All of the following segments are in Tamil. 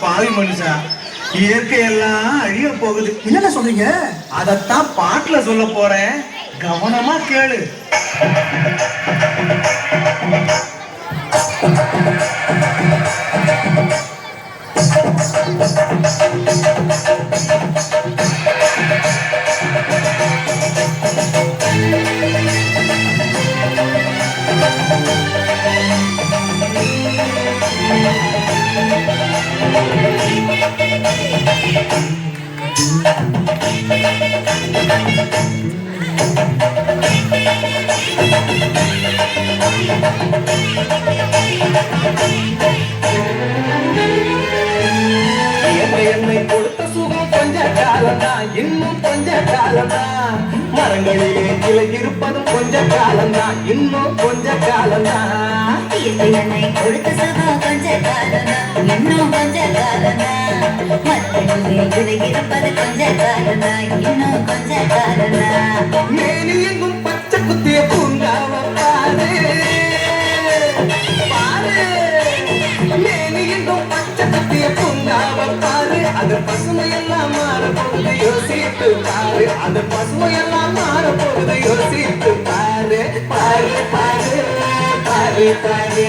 பாவி மனுஷா, இயற்கை எல்லாம் அழிய போகுது. என்னென்ன சொல்றீங்க? அதத்தான் பாட்டுல சொல்ல போறேன், கவனமா கேளு. என்னை கொடுத்த சுகம் கொஞ்ச காலம்தான், இன்னும் கொஞ்ச காலம்தான். மரங்களிலே கிளை இருப்பதும் கொஞ்ச காலம்தான், இன்னும் கொஞ்ச காலம்தான். என்னை கொடுத்த சுகம் கொஞ்ச காலம்தான், இன்னும் கொஞ்ச காலம்தான். மரங்களிலே கிளை இருப்பது கொஞ்ச காலம்தான், இன்னும் கொஞ்ச காலம்தான். மேனி எங்கும் பச்சை குத்திய பூங்காவ பாரு பாரு, மேனி எங்கும் பச்சை குத்திய பூங்காவ பாரு. அது பசுமையெல்லாம் மாற போகுது, யோசித்து பாரு. அது பசுமையெல்லாம் மாற போகுது, யோசித்து பாரு. பாரு பாரு பாரு பாரு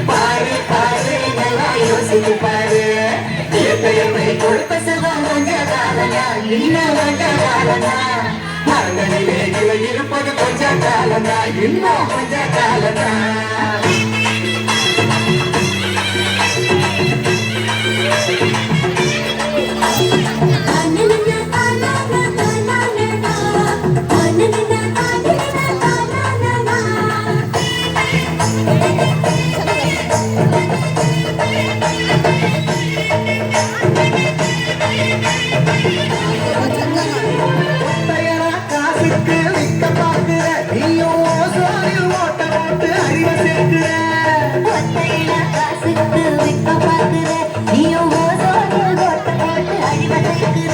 பாரு பாரு, நல்லா யோசித்து பாரு. என்னை கொடுத்த சுகம் கொஞ்ச காலம்தான், இன்னும் கொஞ்ச காலம்தான். மரங்களிலே கிளை இருப்பது கொஞ்ச காலம்தான், இன்னும் கொஞ்ச காலம்தான். காசுக்கு விற்க பார்க்கிற நீயும் சோழில் ஓட்ட ஓட்டு அறிவை சேர்க்கிற. காசுக்கு விற்க பார்க்கிற நீயும் சோழில் ஓட்ட ஓட்டு அறிவை சேர்க்கிற.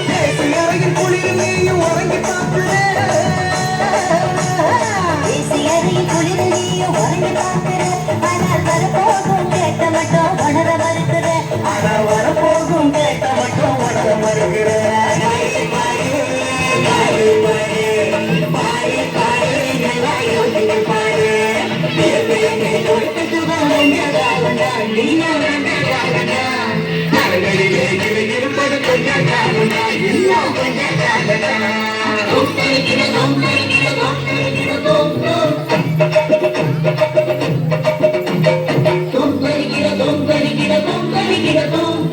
தேசிய அறையின் குளிர் நீயும் உறங்கி பார்க்கிற. தேசிய அறையின் குளிர் நீயும் உறங்கி பார்க்கிற. ஆனால் வரப்போகும் கேட்ட மட்டும் உணர மறுக்கிற. ஆனால் வரப்போகும் கேட்ட மட்டும் உணர மறுக்கிற. Boom,